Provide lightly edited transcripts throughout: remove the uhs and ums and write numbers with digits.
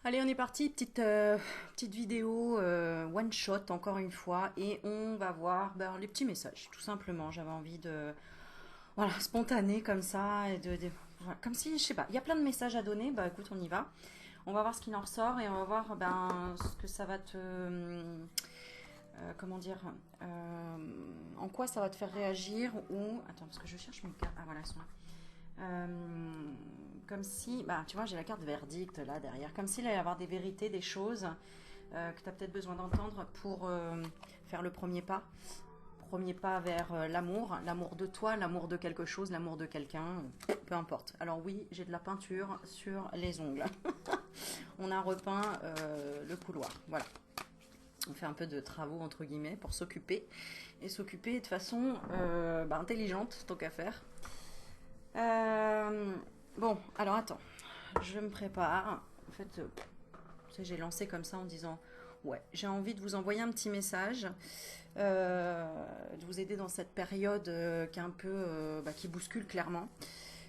Allez, on est parti, petite vidéo one shot encore une fois et on va voir les petits messages, tout simplement. J'avais envie de, voilà, spontané comme ça et voilà, comme si, je sais pas, il y a plein de messages à donner. Bah écoute, on y va. On va voir ce qu'il en ressort et on va voir ce que ça va te, comment dire, en quoi ça va te faire réagir ou attends parce que je cherche mes cartes. Ah voilà, elles sont là. Euh, Comme si, bah, tu vois, j'ai la carte verdict là derrière, comme s'il allait y avoir des vérités, des choses que tu as peut-être besoin d'entendre pour faire le premier pas. Premier pas vers l'amour de toi, l'amour de quelque chose, l'amour de quelqu'un, peu importe. Alors oui, j'ai de la peinture sur les ongles. On a repeint le couloir, voilà. On fait un peu de travaux entre guillemets pour s'occuper et s'occuper de façon intelligente, tant qu'à faire. Euh, bon, alors attends, je me prépare. En fait, tu sais, j'ai lancé comme ça en disant, ouais, j'ai envie de vous envoyer un petit message, de vous aider dans cette période qui est un peu, qui bouscule clairement.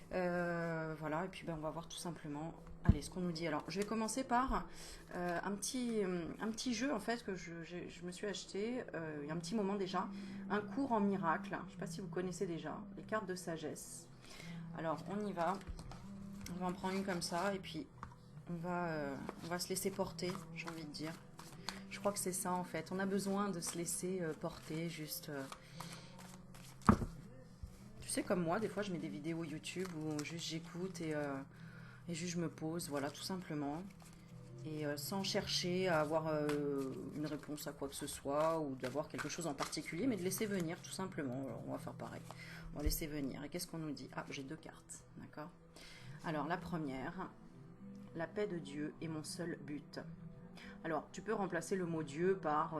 Voilà, et puis on va voir tout simplement, allez, ce qu'on nous dit. Alors, je vais commencer par un petit jeu en fait que je me suis acheté il y a un petit moment déjà, un cours en miracle. Je ne sais pas si vous connaissez déjà les cartes de sagesse. Alors, on y va. On va en prendre une comme ça et puis on va se laisser porter, j'ai envie de dire. Je crois que c'est ça en fait. On a besoin de se laisser porter, juste. Tu sais, comme moi, des fois je mets des vidéos YouTube où juste j'écoute et juste je me pose, voilà, tout simplement. Et sans chercher à avoir une réponse à quoi que ce soit ou d'avoir quelque chose en particulier, mais de laisser venir tout simplement. Alors, on va faire pareil. On va laisser venir. Et qu'est-ce qu'on nous dit? Ah, j'ai deux cartes, d'accord. Alors la première, la paix de Dieu est mon seul but. Alors, tu peux remplacer le mot Dieu par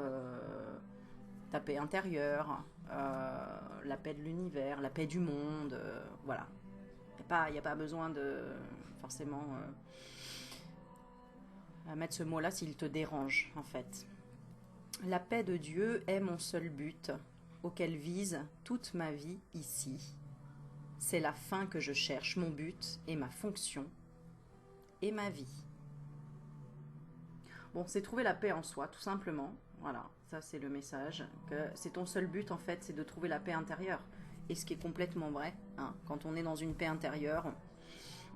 ta paix intérieure, la paix de l'univers, la paix du monde, voilà. Il y a pas besoin de forcément mettre ce mot-là s'il te dérange, en fait. La paix de Dieu est mon seul but, auquel vise toute ma vie ici. C'est la fin que je cherche, mon but et ma fonction et ma vie. Bon, c'est trouver la paix en soi, tout simplement. Voilà, ça c'est le message. Que c'est ton seul but en fait, c'est de trouver la paix intérieure. Et ce qui est complètement vrai, hein. Quand on est dans une paix intérieure,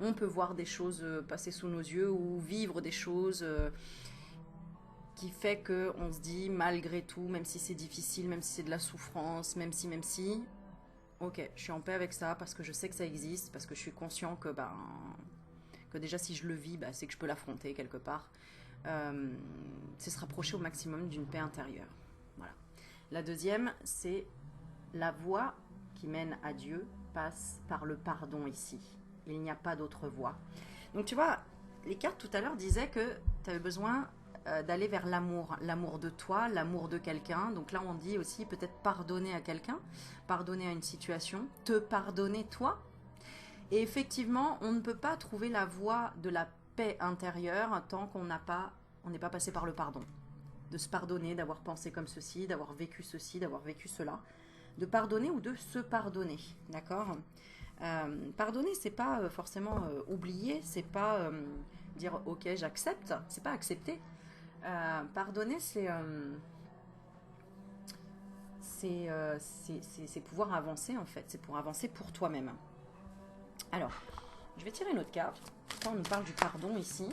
on peut voir des choses passer sous nos yeux ou vivre des choses qui fait que on se dit malgré tout, même si c'est difficile, même si c'est de la souffrance, même si, ok, je suis en paix avec ça parce que je sais que ça existe, parce que je suis conscient que déjà si je le vis, c'est que je peux l'affronter quelque part. C'est se rapprocher au maximum d'une paix intérieure. Voilà. La deuxième, c'est la voie qui mène à Dieu passe par le pardon ici. Il n'y a pas d'autre voie. Donc tu vois, les cartes tout à l'heure disaient que tu avais besoin d'aller vers l'amour, l'amour de toi, l'amour de quelqu'un. Donc là on dit aussi peut-être pardonner à quelqu'un, pardonner à une situation, te pardonner toi. Et effectivement, on ne peut pas trouver la voie de la paix intérieure tant on n'est pas passé par le pardon. De se pardonner, d'avoir pensé comme ceci, d'avoir vécu ceci, d'avoir vécu cela. De pardonner ou de se pardonner, d'accord. Pardonner, c'est pas forcément oublier, c'est pas dire ok j'accepte, c'est pas accepter. Pardonner, c'est pouvoir avancer en fait, c'est pour avancer pour toi-même. Alors, je vais tirer une autre carte. Pourquoi on nous parle du pardon ici?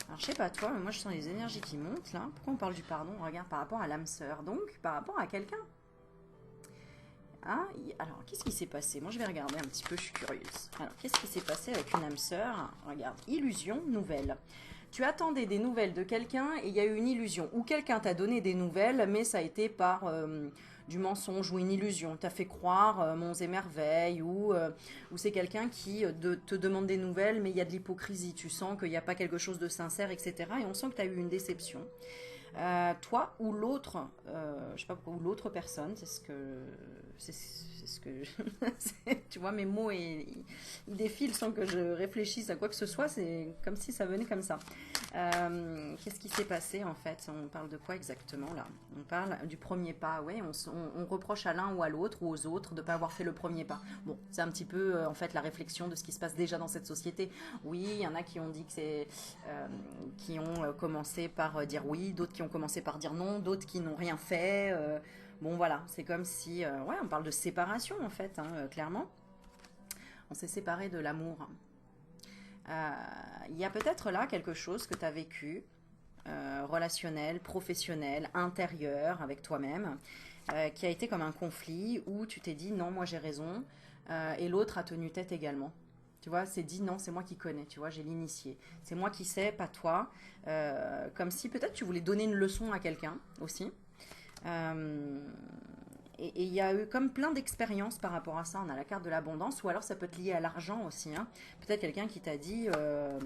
Alors, je sais pas toi, mais moi je sens les énergies qui montent là. Pourquoi on parle du pardon? On regarde par rapport à l'âme sœur, donc par rapport à quelqu'un. Ah, alors, qu'est-ce qui s'est passé? Moi je vais regarder un petit peu, je suis curieuse. Alors, qu'est-ce qui s'est passé avec une âme sœur? Regarde, illusion, nouvelle. Tu attendais des nouvelles de quelqu'un et il y a eu une illusion. Ou quelqu'un t'a donné des nouvelles, mais ça a été par du mensonge ou une illusion. T'as fait croire monts et merveilles ou c'est quelqu'un qui te demande des nouvelles, mais il y a de l'hypocrisie. Tu sens qu'il n'y a pas quelque chose de sincère, etc. Et on sent que tu as eu une déception. Toi ou l'autre, je sais pas pourquoi, ou l'autre personne, c'est ce que c'est ce que tu vois, mes mots ils défilent sans que je réfléchisse à quoi que ce soit. C'est comme si ça venait comme ça. Qu'est-ce qui s'est passé en fait? On parle de quoi exactement là? On parle du premier pas. Ouais, on reproche à l'un ou à l'autre ou aux autres de ne pas avoir fait le premier pas. Bon, c'est un petit peu en fait la réflexion de ce qui se passe déjà dans cette société. Oui, il y en a qui ont dit que c'est, qui ont commencé par dire oui, d'autres qui ont commencé par dire non, d'autres qui n'ont rien fait. Bon voilà, c'est comme si, ouais, on parle de séparation en fait, hein, clairement. On s'est séparé de l'amour. Il y a peut-être là quelque chose que tu as vécu, relationnel, professionnel, intérieur avec toi-même, qui a été comme un conflit où tu t'es dit non, moi j'ai raison, et l'autre a tenu tête également. Tu vois, c'est dit non, c'est moi qui connais, tu vois, j'ai l'initié. C'est moi qui sais, pas toi. Comme si peut-être tu voulais donner une leçon à quelqu'un aussi. Euh, et il y a eu comme plein d'expériences par rapport à ça. On a la carte de l'abondance, ou alors ça peut être lié à l'argent aussi, hein. Peut-être quelqu'un qui t'a dit, euh,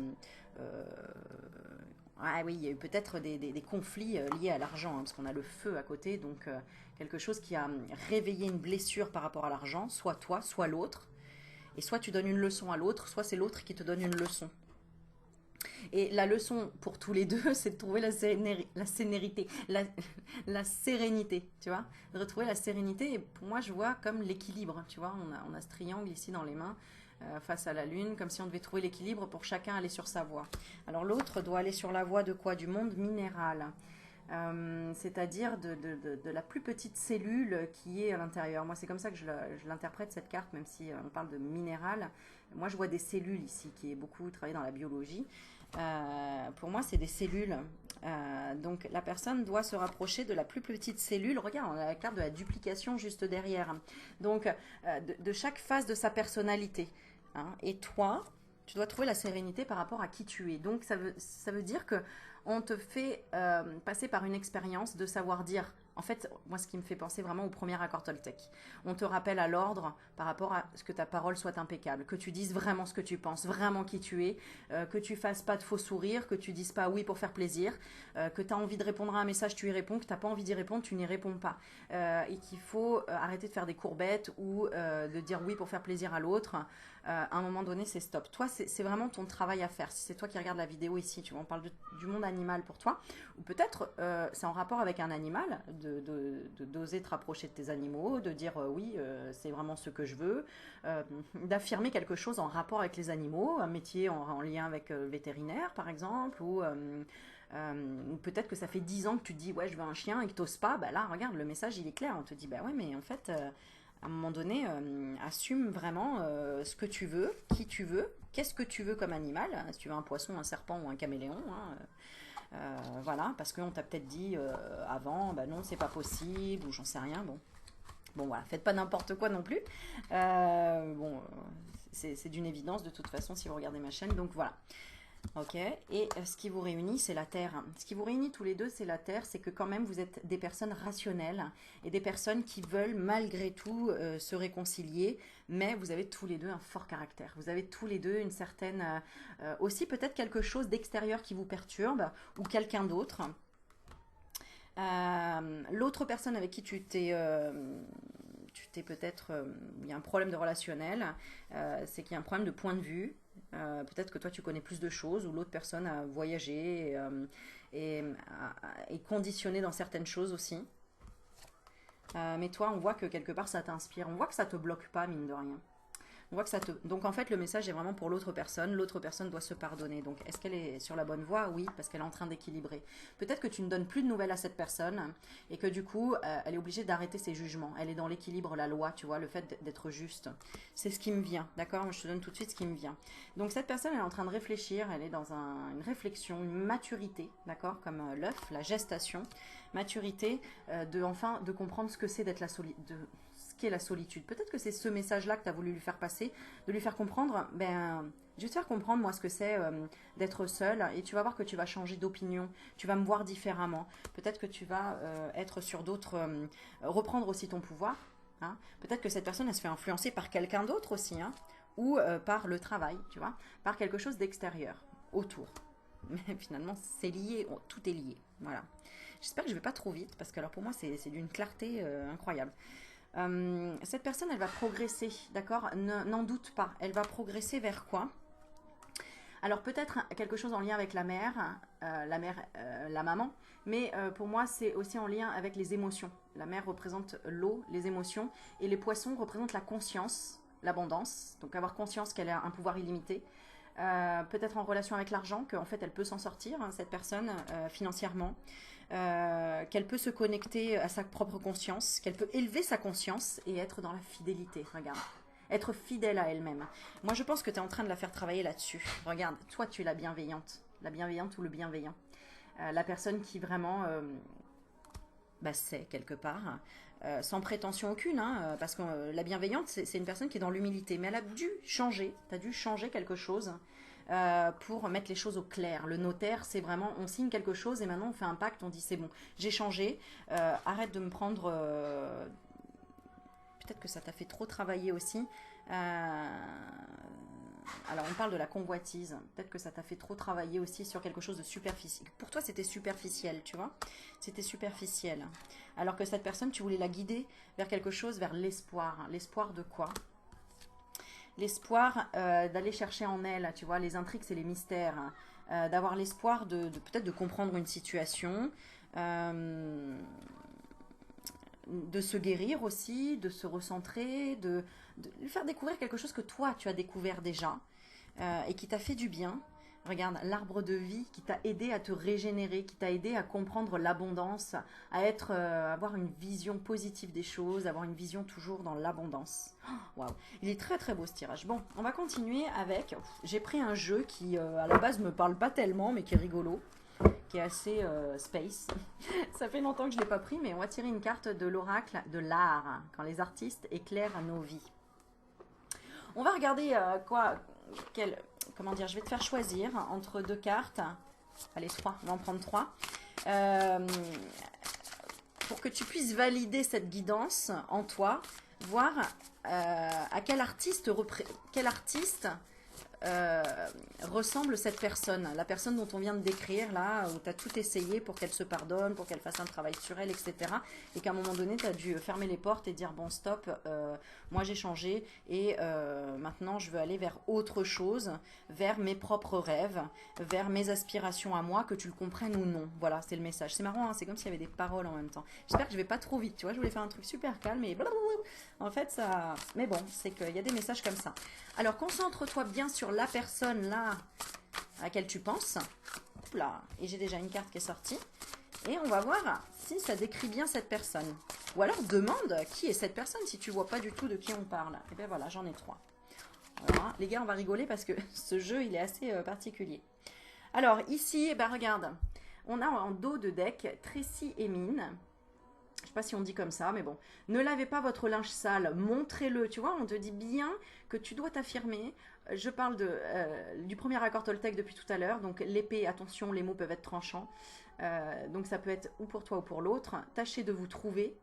ah oui, il y a eu peut-être des conflits liés à l'argent, hein, parce qu'on a le feu à côté, donc quelque chose qui a réveillé une blessure par rapport à l'argent, soit toi, soit l'autre. Et soit tu donnes une leçon à l'autre, soit c'est l'autre qui te donne une leçon. Et la leçon pour tous les deux, c'est de trouver la sérénité, tu vois, de retrouver la sérénité. Et pour moi, je vois comme l'équilibre, tu vois, on a ce triangle ici dans les mains, face à la lune, comme si on devait trouver l'équilibre pour chacun aller sur sa voie. Alors l'autre doit aller sur la voie de quoi? Du monde minéral. C'est-à-dire de la plus petite cellule qui est à l'intérieur. Moi, c'est comme ça que je l'interprète, cette carte, même si on parle de minéral. Moi, je vois des cellules ici, qui est beaucoup travaillé dans la biologie. Pour moi, c'est des cellules. Donc, la personne doit se rapprocher de la plus petite cellule. Regarde, on a la carte de la duplication juste derrière. Donc, de chaque phase de sa personnalité, hein. Et toi, tu dois trouver la sérénité par rapport à qui tu es. Donc, ça veut dire que on te fait passer par une expérience de savoir dire. En fait, moi, ce qui me fait penser vraiment au premier accord Toltec. On te rappelle à l'ordre par rapport à ce que ta parole soit impeccable, que tu dises vraiment ce que tu penses, vraiment qui tu es, que tu fasses pas de faux sourires, que tu dises pas oui pour faire plaisir, que tu as envie de répondre à un message, tu y réponds, que tu n'as pas envie d'y répondre, tu n'y réponds pas. Et qu'il faut arrêter de faire des courbettes ou de dire oui pour faire plaisir à l'autre. À un moment donné, c'est stop. Toi, c'est vraiment ton travail à faire. Si c'est toi qui regardes la vidéo ici, tu vois, on parle du monde animal pour toi, ou peut-être c'est en rapport avec un animal, d'oser te rapprocher de tes animaux, de dire oui, c'est vraiment ce que je veux, d'affirmer quelque chose en rapport avec les animaux, un métier en lien avec le vétérinaire par exemple, ou peut-être que ça fait 10 ans que tu te dis ouais je veux un chien et que tu n'oses pas, bah là regarde le message il est clair, on te dit bah ouais mais en fait à un moment donné assume vraiment ce que tu veux, qui tu veux, qu'est-ce que tu veux comme animal, si tu veux un poisson, un serpent ou un caméléon, hein, voilà, parce qu'on t'a peut-être dit avant, bah non, c'est pas possible, ou j'en sais rien, bon. Bon, voilà, faites pas n'importe quoi non plus. Bon, c'est d'une évidence de toute façon si vous regardez ma chaîne, donc voilà. Ok, et ce qui vous réunit, c'est la Terre. Ce qui vous réunit tous les deux, c'est la Terre, c'est que quand même vous êtes des personnes rationnelles et des personnes qui veulent malgré tout se réconcilier, mais vous avez tous les deux un fort caractère. Vous avez tous les deux une certaine... aussi peut-être quelque chose d'extérieur qui vous perturbe ou quelqu'un d'autre. L'autre personne avec qui tu t'es peut-être... il y a un problème de relationnel, c'est qu'il y a un problème de point de vue. Peut-être que toi tu connais plus de choses ou l'autre personne a voyagé et est conditionnée dans certaines choses aussi. Mais toi on voit que quelque part ça t'inspire, on voit que ça te bloque pas mine de rien. On voit que ça te... Donc en fait le message est vraiment pour l'autre personne doit se pardonner. Donc est-ce qu'elle est sur la bonne voie? Oui, parce qu'elle est en train d'équilibrer. Peut-être que tu ne donnes plus de nouvelles à cette personne et que du coup elle est obligée d'arrêter ses jugements. Elle est dans l'équilibre, la loi, tu vois, le fait d'être juste. C'est ce qui me vient, d'accord? Je te donne tout de suite ce qui me vient. Donc cette personne elle est en train de réfléchir, elle est dans une réflexion, une maturité, d'accord? Comme l'œuf, la gestation, maturité de comprendre ce que c'est d'être qu'est la solitude. Peut-être que c'est ce message-là que tu as voulu lui faire passer, de lui faire comprendre, ben, je vais te faire comprendre moi ce que c'est d'être seul et tu vas voir que tu vas changer d'opinion, tu vas me voir différemment. Peut-être que tu vas être sur d'autres, reprendre aussi ton pouvoir, hein. Peut-être que cette personne elle se fait influencer par quelqu'un d'autre aussi, hein, ou par le travail, tu vois, par quelque chose d'extérieur, autour. Mais finalement c'est lié, tout est lié, voilà. J'espère que je ne vais pas trop vite parce que alors pour moi c'est d'une clarté incroyable. Cette personne, elle va progresser, d'accord? N'en doute pas. Elle va progresser vers quoi? Alors peut-être quelque chose en lien avec la maman, mais pour moi c'est aussi en lien avec les émotions. La mère représente l'eau, les émotions, et les poissons représentent la conscience, l'abondance, donc avoir conscience qu'elle a un pouvoir illimité. Peut-être en relation avec l'argent, qu'en fait elle peut s'en sortir, hein, cette personne, financièrement, qu'elle peut se connecter à sa propre conscience, qu'elle peut élever sa conscience et être dans la fidélité, regarde. Être fidèle à elle-même. Moi, je pense que tu es en train de la faire travailler là-dessus. Regarde, toi, tu es la bienveillante ou le bienveillant. La personne qui vraiment sait quelque part, sans prétention aucune, hein, parce que la bienveillante, c'est une personne qui est dans l'humilité, mais elle a dû changer, tu as dû changer quelque chose pour mettre les choses au clair. Le notaire, c'est vraiment, on signe quelque chose et maintenant on fait un pacte, on dit c'est bon, j'ai changé, arrête de me prendre... Peut-être que ça t'a fait trop travailler aussi. Alors, on parle de la convoitise. Peut-être que ça t'a fait trop travailler aussi sur quelque chose de superficiel. Pour toi, c'était superficiel, tu vois. C'était superficiel. Alors que cette personne, tu voulais la guider vers quelque chose, vers l'espoir. L'espoir de quoi? L'espoir d'aller chercher en elle, tu vois. Les intrigues, c'est les mystères. D'avoir l'espoir de peut-être de comprendre une situation. De se guérir aussi, de se recentrer, de lui faire découvrir quelque chose que toi, tu as découvert déjà et qui t'a fait du bien. Regarde, l'arbre de vie qui t'a aidé à te régénérer, qui t'a aidé à comprendre l'abondance, à être, avoir une vision positive des choses, avoir une vision toujours dans l'abondance. Waouh, il est très très beau ce tirage. Bon, on va continuer avec... J'ai pris un jeu qui, à la base, me parle pas tellement, mais qui est rigolo, qui est assez space. Ça fait longtemps que je ne l'ai pas pris, mais on va tirer une carte de l'oracle de l'art, quand les artistes éclairent nos vies. On va regarder comment dire, je vais te faire choisir entre deux cartes. Allez, trois, on va en prendre trois. Pour que tu puisses valider cette guidance en toi, voir à quel artiste ressemble cette personne, la personne dont on vient de décrire là, où tu as tout essayé pour qu'elle se pardonne, pour qu'elle fasse un travail sur elle, etc. Et qu'à un moment donné, tu as dû fermer les portes et dire bon stop, moi j'ai changé et maintenant je veux aller vers autre chose, vers mes propres rêves, vers mes aspirations à moi, que tu le comprennes ou non. Voilà, c'est le message. C'est marrant, hein, c'est comme s'il y avait des paroles en même temps. J'espère que je vais pas trop vite, tu vois, je voulais faire un truc super calme et blablabla. En fait ça... Mais bon, c'est qu'il y a des messages comme ça. Alors, concentre-toi bien sur la personne là à laquelle tu penses. Oula, et j'ai déjà une carte qui est sortie. Et on va voir si ça décrit bien cette personne. Ou alors demande qui est cette personne si tu vois pas du tout de qui on parle. Et bien voilà, j'en ai trois. Voilà. Les gars, on va rigoler parce que ce jeu, il est assez particulier. Alors, ici, regarde. On a en dos de deck Tracy et Mine. Je sais pas si on dit comme ça, mais bon. Ne lavez pas votre linge sale, montrez-le. Tu vois, on te dit bien que tu dois t'affirmer. Je parle du premier accord Toltec depuis tout à l'heure. Donc l'épée, attention, les mots peuvent être tranchants. Donc ça peut être ou pour toi ou pour l'autre. Tâchez de vous trouver,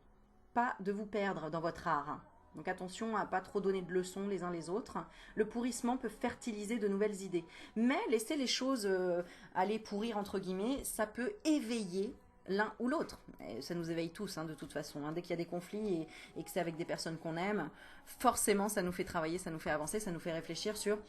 pas de vous perdre dans votre art. Donc attention à pas trop donner de leçons les uns les autres. Le pourrissement peut fertiliser de nouvelles idées. Mais laisser les choses aller pourrir entre guillemets, ça peut éveiller l'un ou l'autre. Ça nous éveille tous, hein, de toute façon. Hein. Dès qu'il y a des conflits et que c'est avec des personnes qu'on aime, forcément, ça nous fait travailler, ça nous fait avancer, ça nous fait réfléchir sur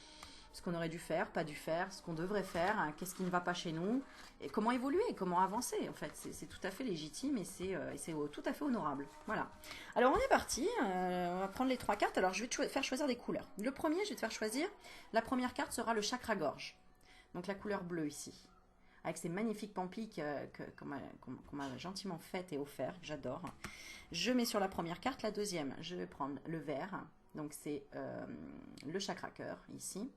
ce qu'on aurait dû faire, pas dû faire, ce qu'on devrait faire, hein, qu'est-ce qui ne va pas chez nous, et comment évoluer, comment avancer. En fait, c'est tout à fait légitime et c'est tout à fait honorable. Voilà. Alors, on est parti. On va prendre les trois cartes. Alors, je vais te faire choisir des couleurs. Le premier, je vais te faire choisir. La première carte sera le chakra-gorge. Donc, la couleur bleue ici. Avec ces magnifiques pamplis qu'on m'a gentiment faites et offert, j'adore. Je mets sur la première carte, la deuxième, je vais prendre le vert, donc c'est le chakra cœur ici.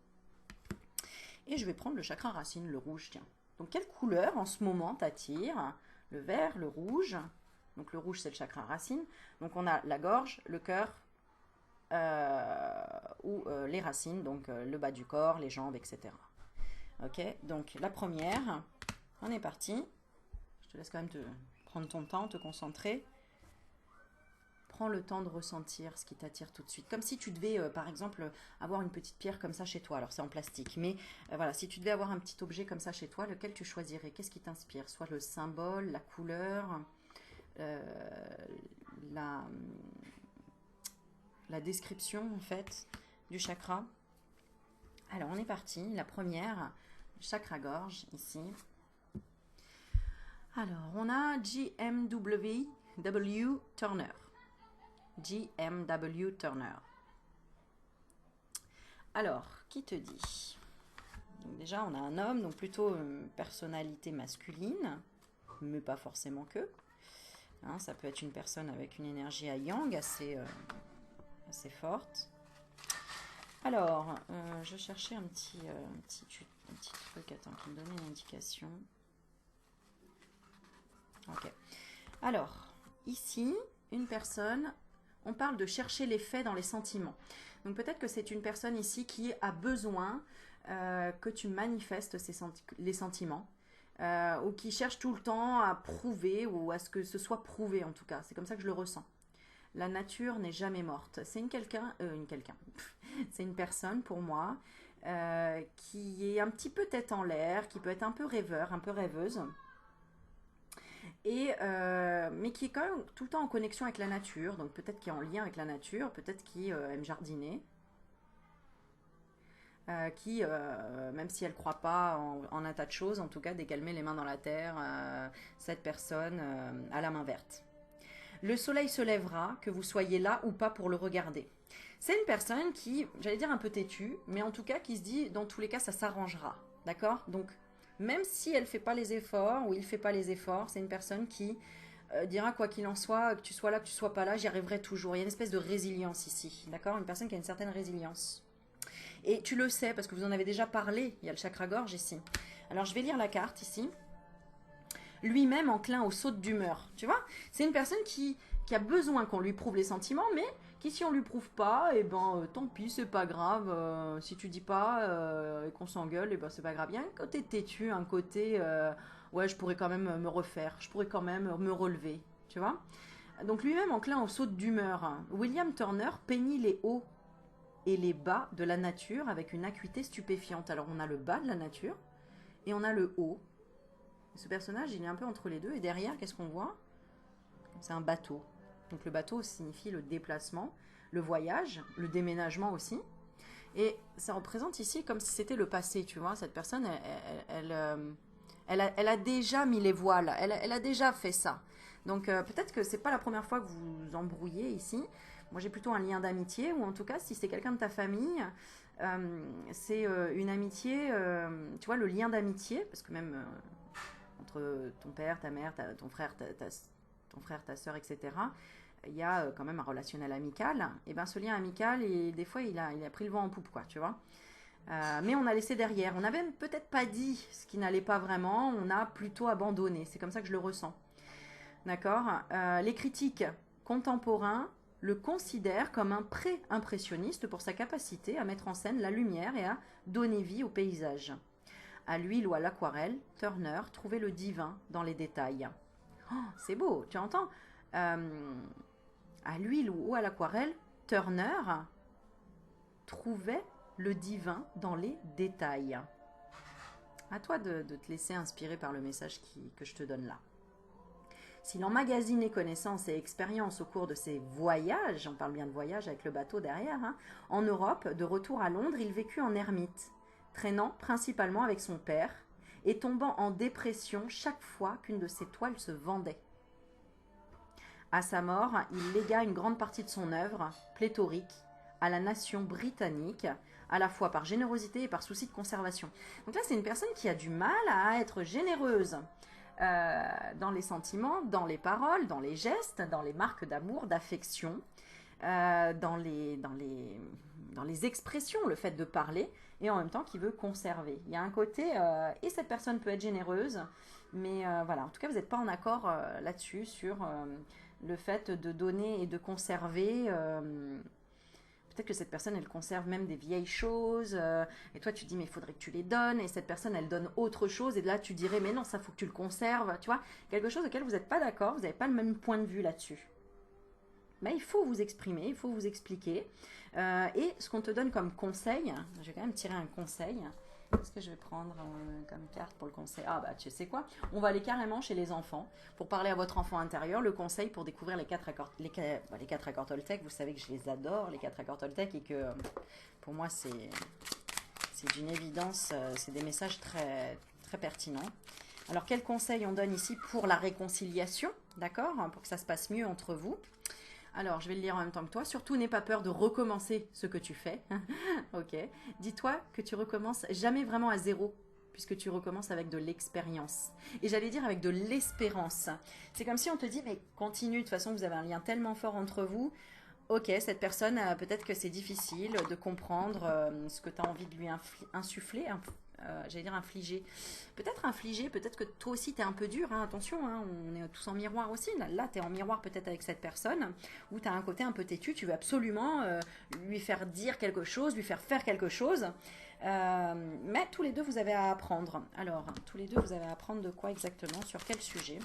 Et je vais prendre le chakra racine, le rouge, tiens. Donc quelle couleur en ce moment t'attire? Le vert, le rouge, donc le rouge c'est le chakra racine. Donc on a la gorge, le cœur ou les racines, donc le bas du corps, les jambes, etc. Ok, donc la première, on est parti. Je te laisse quand même te prendre ton temps, te concentrer. Prends le temps de ressentir ce qui t'attire tout de suite. Comme si tu devais, par exemple, avoir une petite pierre comme ça chez toi. Alors c'est en plastique, mais voilà, si tu devais avoir un petit objet comme ça chez toi, lequel tu choisirais? Qu'est-ce qui t'inspire? Soit le symbole, la couleur, la description en fait du chakra. Alors on est parti, la première, chakra gorge ici. Alors on a GMW Turner. GMW Turner. Alors, qui te dit? Donc déjà, on a un homme, donc plutôt une personnalité masculine, mais pas forcément que. Hein, ça peut être une personne avec une énergie à yang assez forte. Alors, je cherchais un petit truc, attends, qui me donnait une indication. Ok. Alors, ici, une personne, on parle de chercher les faits dans les sentiments. Donc peut-être que c'est une personne ici qui a besoin que tu manifestes les sentiments ou qui cherche tout le temps à prouver ou à ce que ce soit prouvé en tout cas. C'est comme ça que je le ressens. La nature n'est jamais morte. C'est c'est une personne pour moi qui est un petit peu tête en l'air, qui peut être un peu rêveur, un peu rêveuse. Mais qui est quand même tout le temps en connexion avec la nature, donc peut-être qui est en lien avec la nature, peut-être qui aime jardiner, même si elle ne croit pas en un tas de choses, en tout cas dès qu'elle met les mains dans la terre, cette personne a la main verte. Le soleil se lèvera, que vous soyez là ou pas pour le regarder. C'est une personne qui, j'allais dire un peu têtue, mais en tout cas qui se dit, dans tous les cas, ça s'arrangera, d'accord? Donc, même si elle ne fait pas les efforts, ou il ne fait pas les efforts, c'est une personne qui dira quoi qu'il en soit, que tu sois là, que tu sois pas là, j'y arriverai toujours. Il y a une espèce de résilience ici, d'accord? Une personne qui a une certaine résilience. Et tu le sais, parce que vous en avez déjà parlé, il y a le chakra gorge ici. Alors, je vais lire la carte ici. Lui-même enclin aux sautes d'humeur, tu vois? C'est une personne qui a besoin qu'on lui prouve les sentiments, mais qui si on lui prouve pas, et ben tant pis, c'est pas grave. Si tu dis pas et qu'on s'engueule, et ben c'est pas grave. Il y a un côté têtu, un côté ouais, je pourrais quand même me refaire, je pourrais quand même me relever, tu vois. Donc lui-même enclin aux sautes d'humeur. William Turner peignit les hauts et les bas de la nature avec une acuité stupéfiante. Alors on a le bas de la nature et on a le haut. Ce personnage, il est un peu entre les deux. Et derrière, qu'est-ce qu'on voit? C'est un bateau. Donc le bateau signifie le déplacement, le voyage, le déménagement aussi. Et ça représente ici comme si c'était le passé, tu vois. Cette personne, elle a déjà mis les voiles, elle a déjà fait ça. Donc peut-être que c'est pas la première fois que vous vous embrouillez ici. Moi j'ai plutôt un lien d'amitié, ou en tout cas si c'est quelqu'un de ta famille, c'est une amitié, tu vois, le lien d'amitié, parce que même entre ton père, ta mère, ton frère, ta soeur, etc., il y a quand même un relationnel amical. Et bien ce lien amical, et des fois il a pris le vent en poupe, quoi, tu vois. Mais on a laissé derrière. On n'avait peut-être pas dit ce qui n'allait pas vraiment, on a plutôt abandonné. C'est comme ça que je le ressens. D'accord? Les critiques contemporains le considèrent comme un pré-impressionniste pour sa capacité à mettre en scène la lumière et à donner vie au paysage. À l'huile ou à l'aquarelle, Turner trouvait le divin dans les détails. Oh, c'est beau, tu entends? À l'huile ou à l'aquarelle, Turner trouvait le divin dans les détails. À toi de te laisser inspirer par le message que je te donne là. S'il emmagasinait connaissances et expériences au cours de ses voyages, on parle bien de voyage avec le bateau derrière, hein, en Europe, de retour à Londres, il vécut en ermite, traînant principalement avec son père et tombant en dépression chaque fois qu'une de ses toiles se vendait. À sa mort, il légua une grande partie de son œuvre, pléthorique, à la nation britannique, à la fois par générosité et par souci de conservation. Donc là, c'est une personne qui a du mal à être généreuse dans les sentiments, dans les paroles, dans les gestes, dans les marques d'amour, d'affection, dans les expressions, le fait de parler, et en même temps qui veut conserver. Il y a un côté, et cette personne peut être généreuse, mais voilà, en tout cas, vous n'êtes pas en accord là-dessus, sur le fait de donner et de conserver. Peut-être que cette personne, elle conserve même des vieilles choses, et toi tu te dis mais il faudrait que tu les donnes, et cette personne elle donne autre chose, et là tu dirais mais non, ça faut que tu le conserves, tu vois, quelque chose auquel vous n'êtes pas d'accord, vous n'avez pas le même point de vue là-dessus. Mais il faut vous exprimer, il faut vous expliquer, et ce qu'on te donne comme conseil, je vais quand même tirer un conseil, Qu'est-ce que je vais prendre comme carte pour le conseil? Ah bah tu sais quoi? On va aller carrément chez les enfants pour parler à votre enfant intérieur. Le conseil pour découvrir les quatre accords, les quatre accords Toltec. Vous savez que je les adore, les quatre accords Toltec, et que pour moi c'est d'une évidence, c'est des messages très, très pertinents. Alors quel conseil on donne ici pour la réconciliation, d'accord? Pour que ça se passe mieux entre vous. Alors, je vais le lire en même temps que toi. Surtout, n'aie pas peur de recommencer ce que tu fais. Ok. Dis-toi que tu recommences jamais vraiment à zéro, puisque tu recommences avec de l'expérience. Et j'allais dire avec de l'espérance. C'est comme si on te dit, mais continue, de toute façon, vous avez un lien tellement fort entre vous. Ok, cette personne, peut-être que c'est difficile de comprendre ce que tu as envie de lui insuffler, j'allais dire infliger. Peut-être que toi aussi tu es un peu dur, hein, attention, hein, on est tous en miroir aussi. Là tu es en miroir peut-être avec cette personne, où tu as un côté un peu têtu, tu veux absolument lui faire dire quelque chose, lui faire quelque chose. Mais tous les deux vous avez à apprendre. Alors, tous les deux vous avez à apprendre de quoi exactement? Sur quel sujet?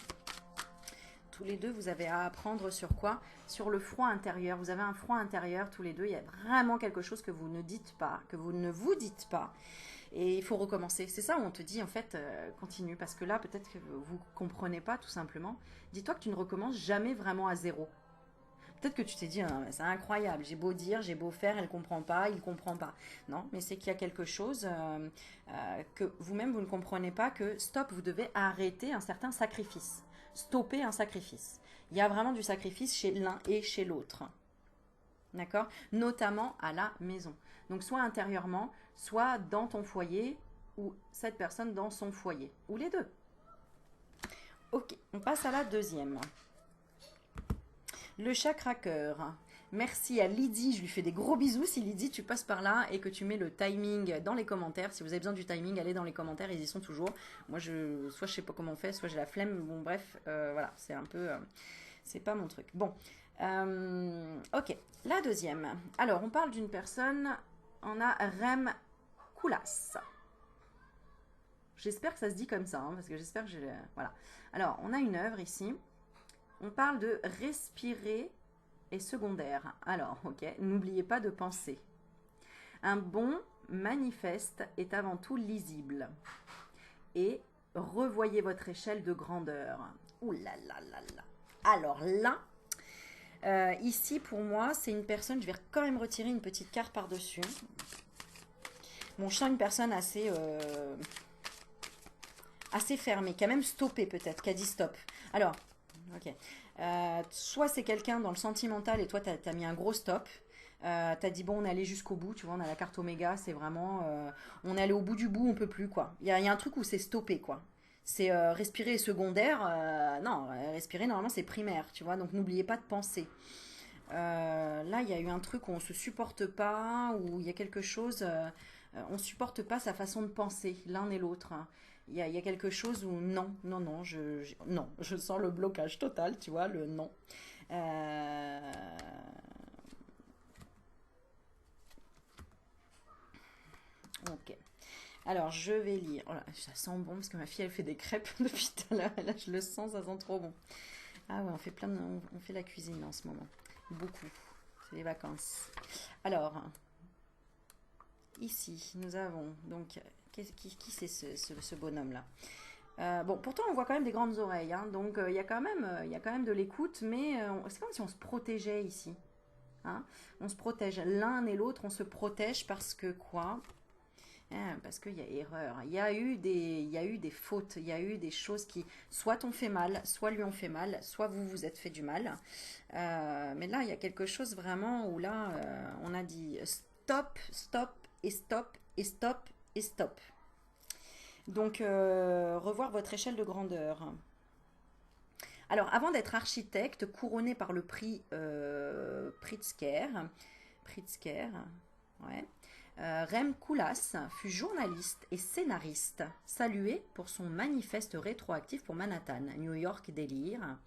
Tous les deux, vous avez à apprendre sur quoi? Sur le froid intérieur. Vous avez un froid intérieur tous les deux. Il y a vraiment quelque chose que vous ne dites pas, que vous ne vous dites pas. Et il faut recommencer. C'est ça où on te dit, en fait, continue. Parce que là, peut-être que vous ne comprenez pas, tout simplement. Dis-toi que tu ne recommences jamais vraiment à zéro. Peut-être que tu t'es dit, ah, c'est incroyable, j'ai beau dire, j'ai beau faire, elle ne comprend pas, il ne comprend pas. Non, mais c'est qu'il y a quelque chose que vous-même, vous ne comprenez pas, que stop, vous devez arrêter un certain sacrifice. Stopper un sacrifice. Il y a vraiment du sacrifice chez l'un et chez l'autre. D'accord? Notamment à la maison. Donc soit intérieurement, soit dans ton foyer, ou cette personne dans son foyer. Ou les deux. Ok, on passe à la deuxième. Le chakra cœur. Merci à Lydie, je lui fais des gros bisous. Si Lydie, tu passes par là et que tu mets le timing dans les commentaires, si vous avez besoin du timing, allez dans les commentaires, ils y sont toujours. Moi, soit je sais pas comment on fait, soit j'ai la flemme. Bon, bref, voilà, c'est un peu, c'est pas mon truc. Bon, ok, la deuxième. Alors, on parle d'une personne, on a Rem Koolhaas. J'espère que ça se dit comme ça, hein, parce que j'espère que j'ai, voilà. Alors, on a une œuvre ici. On parle de respirer et secondaire. Alors, ok, n'oubliez pas de penser. Un bon manifeste est avant tout lisible. Et revoyez votre échelle de grandeur. Ouh là là là là. Alors là, ici pour moi, c'est une personne, je vais quand même retirer une petite carte par-dessus. Bon, je sens une personne assez fermée, qui a même stoppé peut-être, qui a dit stop. Alors, ok. Soit c'est quelqu'un dans le sentimental et toi t'as mis un gros stop. T'as dit bon, on est allé jusqu'au bout, tu vois, on a la carte Oméga, c'est vraiment on est allé au bout du bout, on peut plus quoi. Il y a un truc où c'est stoppé quoi. C'est respirer secondaire, non, respirer normalement c'est primaire, tu vois, donc n'oubliez pas de penser. Là il y a eu un truc où on se supporte pas, où il y a quelque chose, on supporte pas sa façon de penser l'un et l'autre. Il y a quelque chose où non, non, non, non, je sens le blocage total, tu vois, le non. Ok. Alors, je vais lire. Oh là, ça sent bon parce que ma fille, elle fait des crêpes depuis tout à l'heure. Et là, je le sens, ça sent trop bon. Ah ouais, on fait la cuisine en ce moment. Beaucoup. C'est les vacances. Alors, ici, nous avons donc... Qui c'est ce bonhomme-là? Bon, pourtant on voit quand même des grandes oreilles, hein, donc il y a quand même de l'écoute, mais c'est comme si on se protégeait ici. Hein, on se protège l'un et l'autre, on se protège parce que quoi? Parce qu'il y a erreur. Il y a eu des fautes, il y a eu des choses qui soit t'ont fait mal, soit lui ont fait mal, soit vous vous êtes fait du mal. Mais là, il y a quelque chose vraiment où là, on a dit stop, stop et stop et stop et stop. Donc, revoir votre échelle de grandeur. Alors, avant d'être architecte, couronné par le prix Pritzker, ouais, Rem Koolhaas fut journaliste et scénariste, salué pour son manifeste rétroactif pour Manhattan, New York Délire,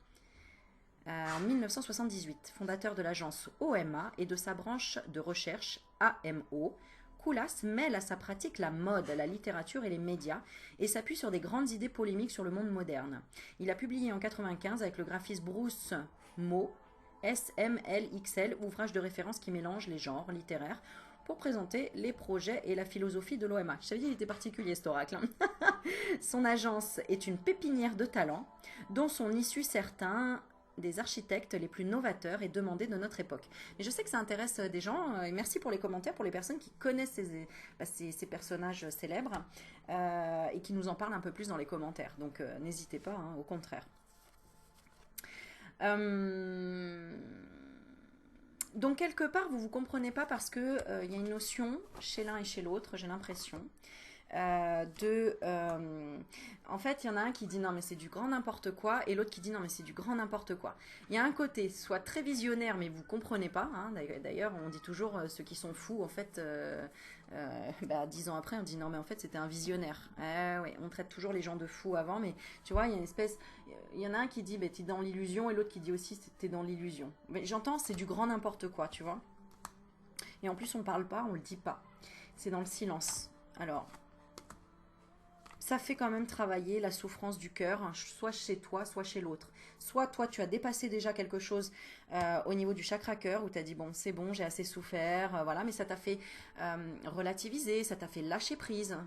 en 1978, fondateur de l'agence OMA et de sa branche de recherche AMO. Koolhaas mêle à sa pratique la mode, la littérature et les médias et s'appuie sur des grandes idées polémiques sur le monde moderne. Il a publié en 1995 avec le graphiste Bruce Mau, SMLXL, ouvrage de référence qui mélange les genres littéraires pour présenter les projets et la philosophie de l'OMA. Je t'avais dit, il était particulier cet oracle. Hein. Son agence est une pépinière de talents dont sont issus certains des architectes les plus novateurs et demandés de notre époque. Et je sais que ça intéresse des gens, et merci pour les commentaires, pour les personnes qui connaissent ces personnages célèbres et qui nous en parlent un peu plus dans les commentaires. Donc n'hésitez pas, hein, au contraire. Donc quelque part, vous ne comprenez pas parce qu'il y a une notion chez l'un et chez l'autre, j'ai l'impression, en fait, il y en a un qui dit non mais c'est du grand n'importe quoi et l'autre qui dit non mais c'est du grand n'importe quoi. Il y a un côté soit très visionnaire mais vous comprenez pas, hein, d'ailleurs on dit toujours ceux qui sont fous en fait 10 ans après on dit non mais en fait c'était un visionnaire. Ouais, on traite toujours les gens de fous avant, mais tu vois il y a une espèce, il y en a un qui dit t'es dans l'illusion et l'autre qui dit aussi t'es dans l'illusion. Mais j'entends c'est du grand n'importe quoi, tu vois. Et en plus on parle pas, on le dit pas, c'est dans le silence. Alors ça fait quand même travailler la souffrance du cœur, hein, soit chez toi, soit chez l'autre. Soit toi, tu as dépassé déjà quelque chose au niveau du chakra cœur, où tu as dit, bon, c'est bon, j'ai assez souffert, voilà, mais ça t'a fait relativiser, ça t'a fait lâcher prise,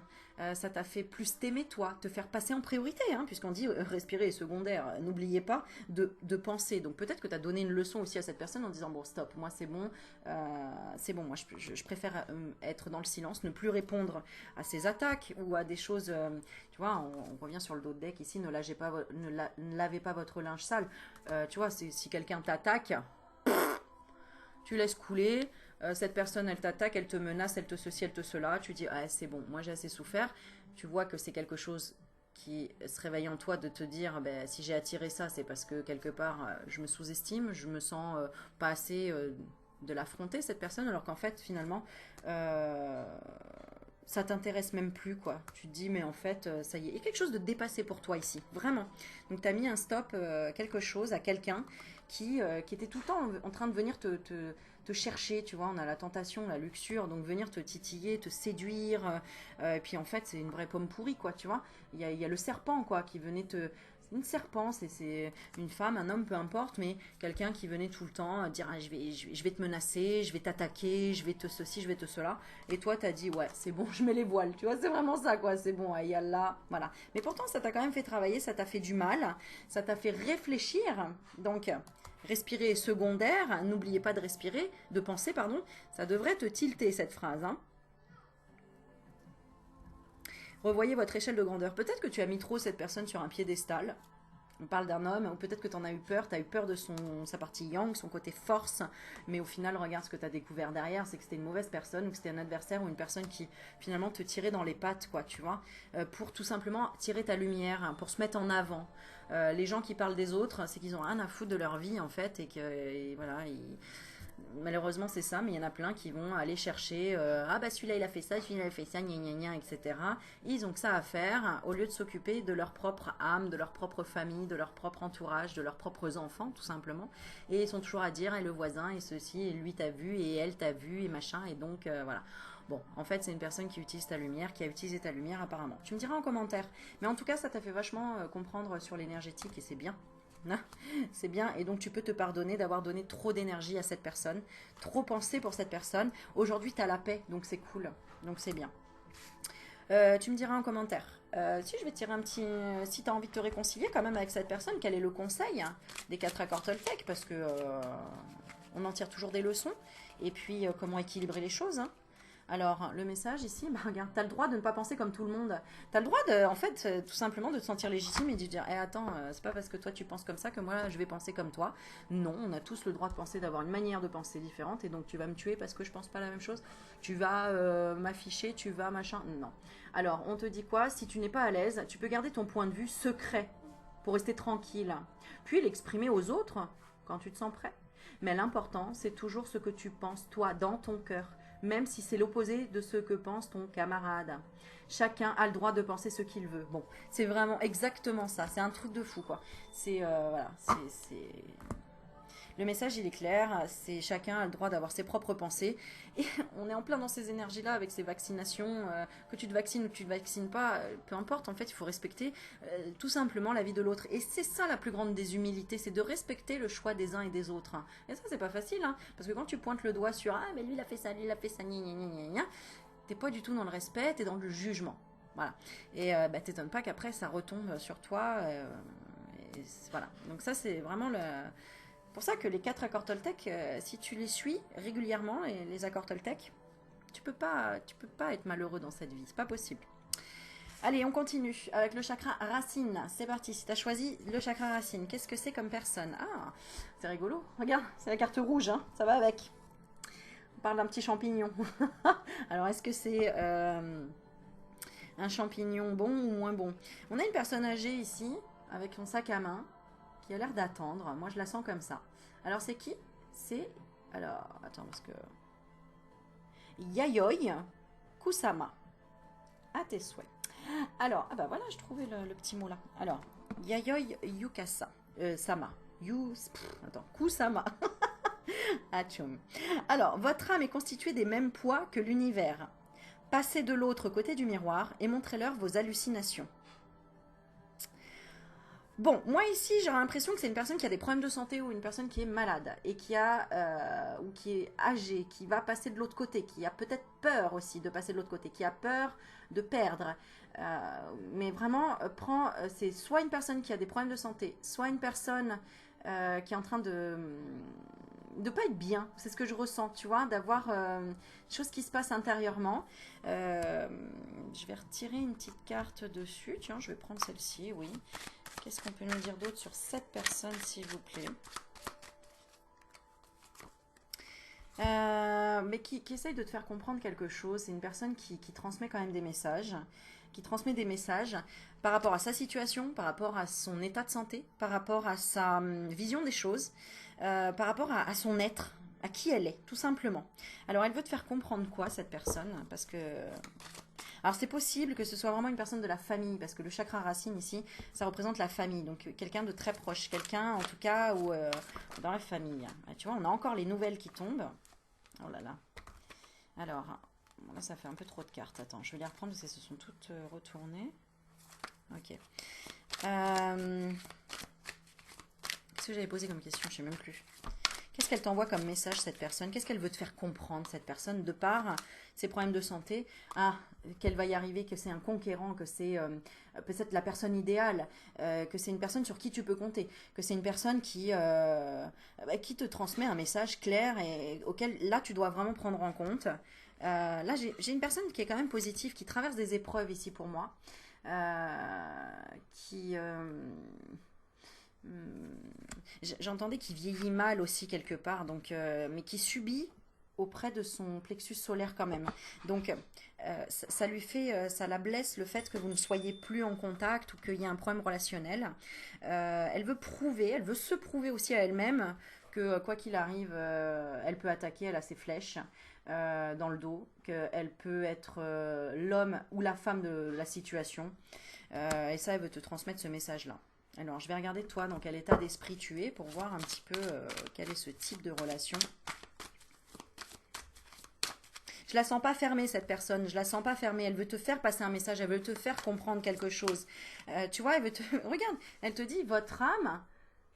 ça t'a fait plus t'aimer toi, te faire passer en priorité, hein, puisqu'on dit respirer est secondaire, n'oubliez pas de penser. Donc peut-être que tu as donné une leçon aussi à cette personne en disant, bon, stop, moi c'est bon, moi je préfère être dans le silence, ne plus répondre à ces attaques ou à des choses... tu vois, on revient sur le dos de deck ici, ne lavez pas votre linge sale. Tu vois, si quelqu'un t'attaque, tu laisses couler. Cette personne, elle t'attaque, elle te menace, elle te ceci, elle te cela. Tu dis, ah, c'est bon, moi j'ai assez souffert. Tu vois que c'est quelque chose qui se réveille en toi de te dire, ben, si j'ai attiré ça, c'est parce que quelque part, je me sous-estime, je me sens pas assez de l'affronter, cette personne, alors qu'en fait, finalement... ça t'intéresse même plus, quoi. Tu te dis, mais en fait, ça y est. Il y a quelque chose de dépassé pour toi ici, vraiment. Donc, tu as mis un stop, quelque chose à quelqu'un qui était tout le temps en train de venir te chercher, tu vois. On a la tentation, la luxure, donc venir te titiller, te séduire. Et puis, en fait, c'est une vraie pomme pourrie, quoi, tu vois. Il y a le serpent, quoi, qui venait te... Une serpent, c'est une femme, un homme, peu importe, mais quelqu'un qui venait tout le temps dire ah, je vais te menacer, je vais t'attaquer, je vais te ceci, je vais te cela. Et toi, t'as dit ouais, c'est bon, je mets les voiles. Tu vois, c'est vraiment ça, quoi. C'est bon, aïe Allah, voilà. Mais pourtant, ça t'a quand même fait travailler, ça t'a fait du mal, ça t'a fait réfléchir. Donc, respirer est secondaire. N'oubliez pas de respirer, de penser, pardon. Ça devrait te tilter cette phrase, hein. Revoyez votre échelle de grandeur. Peut-être que tu as mis trop cette personne sur un piédestal. On parle d'un homme, ou peut-être que tu en as eu peur. Tu as eu peur de sa partie yang, son côté force. Mais au final, regarde ce que tu as découvert derrière. C'est que c'était une mauvaise personne, ou que c'était un adversaire, ou une personne qui finalement te tirait dans les pattes, quoi, tu vois. Pour tout simplement tirer ta lumière, hein, pour se mettre en avant. Les gens qui parlent des autres, c'est qu'ils ont rien à foutre de leur vie, en fait. Et voilà, malheureusement c'est ça, mais il y en a plein qui vont aller chercher ah bah celui-là il a fait ça, celui-là il a fait ça, gna gna gna, etc. Ils ont que ça à faire au lieu de s'occuper de leur propre âme, de leur propre famille, de leur propre entourage, de leurs propres enfants tout simplement. Et ils sont toujours à dire et le voisin et ceci, et lui t'a vu et elle t'a vu et machin, et donc voilà. Bon, en fait, c'est une personne qui utilise ta lumière, qui a utilisé ta lumière apparemment. Tu me diras en commentaire. Mais en tout cas, ça t'a fait vachement comprendre sur l'énergétique et c'est bien. C'est bien, et donc tu peux te pardonner d'avoir donné trop d'énergie à cette personne, trop pensé pour cette personne. Aujourd'hui tu as la paix, donc c'est cool, donc c'est bien. Tu me diras en commentaire si je vais tirer un petit, si tu as envie de te réconcilier quand même avec cette personne, quel est le conseil des 4 accords Toltec, parce que on en tire toujours des leçons, et puis comment équilibrer les choses, hein. Alors, le message ici, bah, regarde, tu as le droit de ne pas penser comme tout le monde. Tu as le droit, en fait, tout simplement de te sentir légitime et de dire attends, c'est pas parce que toi tu penses comme ça que moi je vais penser comme toi. Non, on a tous le droit de penser, d'avoir une manière de penser différente, et donc tu vas me tuer parce que je pense pas la même chose. Tu vas m'afficher, tu vas machin. Non. Alors, on te dit quoi? Si tu n'es pas à l'aise, tu peux garder ton point de vue secret pour rester tranquille, puis l'exprimer aux autres quand tu te sens prêt. Mais l'important, c'est toujours ce que tu penses, toi, dans ton cœur. Même si c'est l'opposé de ce que pense ton camarade. Chacun a le droit de penser ce qu'il veut. Bon, c'est vraiment exactement ça. C'est un truc de fou, quoi. C'est, voilà, c'est... Le message, il est clair, c'est chacun a le droit d'avoir ses propres pensées. Et on est en plein dans ces énergies-là avec ces vaccinations. Que tu te vaccines ou que tu ne te vaccines pas, peu importe, en fait, il faut respecter tout simplement la vie de l'autre. Et c'est ça la plus grande des humilités, c'est de respecter le choix des uns et des autres. Et ça, c'est pas facile, hein, parce que quand tu pointes le doigt sur « Ah, mais lui, il a fait ça, lui, il a fait ça, gna gna gna gna », t'es pas du tout dans le respect, t'es dans le jugement. Voilà. Et t'étonnes pas qu'après, ça retombe sur toi. Et voilà. Donc ça, c'est vraiment le... pour ça que les 4 accords Toltec, si tu les suis régulièrement, les accords Toltec, tu peux pas être malheureux dans cette vie. C'est pas possible. Allez, on continue avec le chakra racine. C'est parti. Si tu as choisi le chakra racine, qu'est-ce que c'est comme personne? Ah, c'est rigolo. Regarde, c'est la carte rouge. Hein. Ça va avec. On parle d'un petit champignon. Alors, est-ce que c'est un champignon bon ou moins bon? On a une personne âgée ici, avec son sac à main, qui a l'air d'attendre. Moi, je la sens comme ça. Alors, c'est qui? C'est... Alors, attends, parce que... Yayoi Kusama. À tes souhaits. Alors, ah bah voilà, je trouvais le petit mot là. Alors, Yayoi Yukasa. Sama. Attends, Kusama. Atchoum. Alors, votre âme est constituée des mêmes poids que l'univers. Passez de l'autre côté du miroir et montrez-leur vos hallucinations. Bon, moi ici, j'ai l'impression que c'est une personne qui a des problèmes de santé ou une personne qui est malade et qui a ou qui est âgée, qui va passer de l'autre côté, qui a peut-être peur aussi de passer de l'autre côté, qui a peur de perdre. Mais vraiment, c'est soit une personne qui a des problèmes de santé, soit une personne qui est en train de pas être bien. C'est ce que je ressens, tu vois, d'avoir des choses qui se passent intérieurement. Je vais retirer une petite carte dessus. Tiens, je vais prendre celle-ci, oui. Qu'est-ce qu'on peut nous dire d'autre sur cette personne, s'il vous plaît? Mais qui essaye de te faire comprendre quelque chose. C'est une personne qui transmet quand même des messages, qui transmet des messages par rapport à sa situation, par rapport à son état de santé, par rapport à sa vision des choses, par rapport à son être, à qui elle est, tout simplement. Alors, elle veut te faire comprendre quoi, cette personne? Parce que... Alors, c'est possible que ce soit vraiment une personne de la famille, parce que le chakra racine, ici, ça représente la famille. Donc, quelqu'un de très proche, quelqu'un, en tout cas, ou dans la famille. Ah, tu vois, on a encore les nouvelles qui tombent. Oh là là. Alors, bon, là, ça fait un peu trop de cartes. Attends, je vais les reprendre parce qu'elles se sont toutes retournées. Ok. Qu'est-ce que j'avais posé comme question? Je ne sais même plus. Qu'est-ce qu'elle t'envoie comme message, cette personne? Qu'est-ce qu'elle veut te faire comprendre, cette personne, de par ses problèmes de santé? Ah, qu'elle va y arriver, que c'est un conquérant, que c'est peut-être la personne idéale, que c'est une personne sur qui tu peux compter, que c'est une personne qui te transmet un message clair et auquel, là, tu dois vraiment prendre en compte. Là, j'ai une personne qui est quand même positive, qui traverse des épreuves ici pour moi, qui... j'entendais qu'il vieillit mal aussi quelque part, donc, mais qui subit auprès de son plexus solaire quand même. Donc ça lui fait, ça la blesse le fait que vous ne soyez plus en contact ou qu'il y ait un problème relationnel. Elle veut se prouver aussi à elle-même que quoi qu'il arrive, elle peut attaquer, elle a ses flèches dans le dos, qu'elle peut être l'homme ou la femme de la situation. Et ça, elle veut te transmettre ce message-là. Alors, je vais regarder toi dans quel état d'esprit tu es pour voir un petit peu quel est ce type de relation. Je la sens pas fermée, cette personne. Je la sens pas fermée. Elle veut te faire passer un message. Elle veut te faire comprendre quelque chose. Tu vois, elle veut te... Regarde, elle te dit, votre âme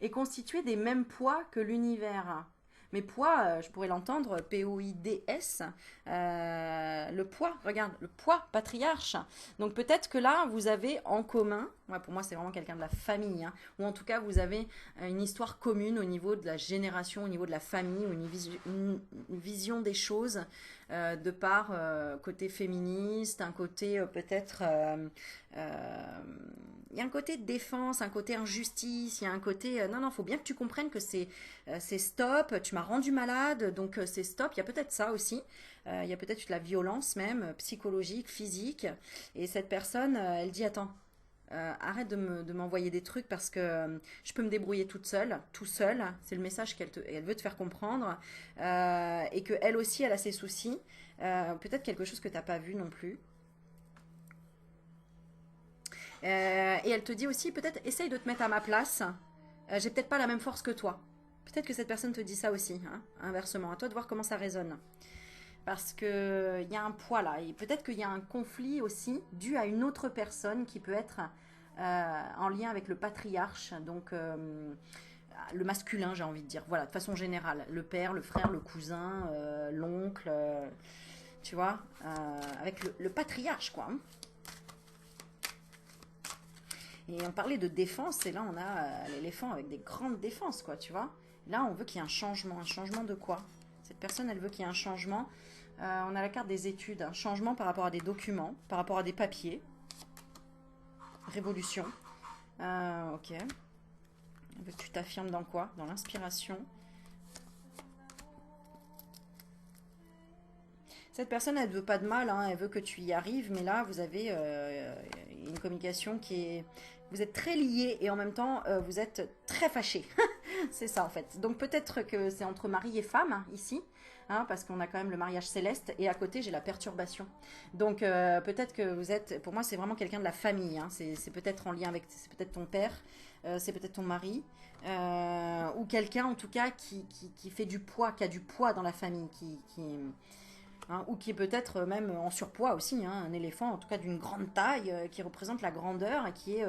est constituée des mêmes poids que l'univers. Mais poids, je pourrais l'entendre, P-O-I-D-S, le poids, regarde, le poids patriarche. Donc peut-être que là, vous avez en commun, ouais, pour moi c'est vraiment quelqu'un de la famille, hein, ou en tout cas vous avez une histoire commune au niveau de la génération, au niveau de la famille, une vision des choses, de par côté féministe, un côté peut-être... il y a un côté défense, un côté injustice, il y a un côté... non, faut bien que tu comprennes que c'est stop, tu m'as rendu malade, donc c'est stop. Il y a peut-être ça aussi. Il y a peut-être de la violence même, psychologique, physique. Et cette personne, elle dit, attends, arrête de m'envoyer des trucs parce que je peux me débrouiller toute seule, tout seul. C'est le message elle veut te faire comprendre. Et qu'elle aussi, elle a ses soucis. Peut-être quelque chose que tu n'as pas vu non plus. Et elle te dit aussi, peut-être, essaye de te mettre à ma place. J'ai peut-être pas la même force que toi. Peut-être que cette personne te dit ça aussi, hein, inversement. À toi de voir comment ça résonne. Parce qu'il y a un poids là. Et peut-être qu'il y a un conflit aussi dû à une autre personne qui peut être en lien avec le patriarche. Donc, le masculin, j'ai envie de dire. Voilà, de façon générale. Le père, le frère, le cousin, l'oncle. Tu vois, avec le patriarche, quoi. Hein. Et on parlait de défense, et là on a l'éléphant avec des grandes défenses, quoi, tu vois. Là, on veut qu'il y ait un changement. Un changement de quoi? Cette personne, elle veut qu'il y ait un changement. On a la carte des études. Un changement par rapport à des documents, par rapport à des papiers. Révolution. Ok. Elle veut que tu t'affirmes dans quoi? Dans l'inspiration. Cette personne, elle ne veut pas de mal, hein, elle veut que tu y arrives, mais là, vous avez une communication qui est... Vous êtes très liés et en même temps, vous êtes très fâchés. C'est ça, en fait. Donc, peut-être que c'est entre mari et femme, hein, ici, hein, parce qu'on a quand même le mariage céleste, et à côté, j'ai la perturbation. Donc, peut-être que vous êtes... Pour moi, c'est vraiment quelqu'un de la famille. Hein, c'est peut-être en lien avec... C'est peut-être ton père, c'est peut-être ton mari, ou quelqu'un, en tout cas, qui fait du poids, qui a du poids dans la famille, hein, ou qui est peut-être même en surpoids aussi, hein, un éléphant en tout cas d'une grande taille, qui représente la grandeur et qui est...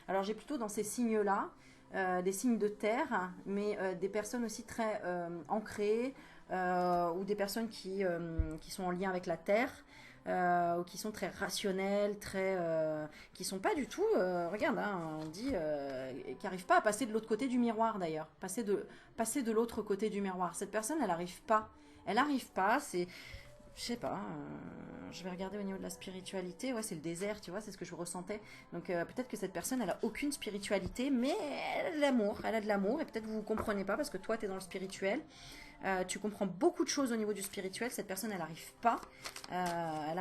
alors j'ai plutôt dans ces signes-là, des signes de terre, mais des personnes aussi très ancrées, ou des personnes qui sont en lien avec la terre, ou qui sont très rationnelles, qui sont pas du tout, regarde, hein, on dit, qui n'arrivent pas à passer de l'autre côté du miroir d'ailleurs, passer de l'autre côté du miroir. Cette personne, elle n'arrive pas, c'est... Je sais pas, je vais regarder au niveau de la spiritualité. Ouais, c'est le désert, tu vois, c'est ce que je ressentais. Donc peut-être que cette personne, elle a aucune spiritualité, mais elle a de l'amour. Elle a de l'amour et peut-être que vous ne comprenez pas parce que toi, tu es dans le spirituel. Tu comprends beaucoup de choses au niveau du spirituel. Cette personne, elle n'arrive pas à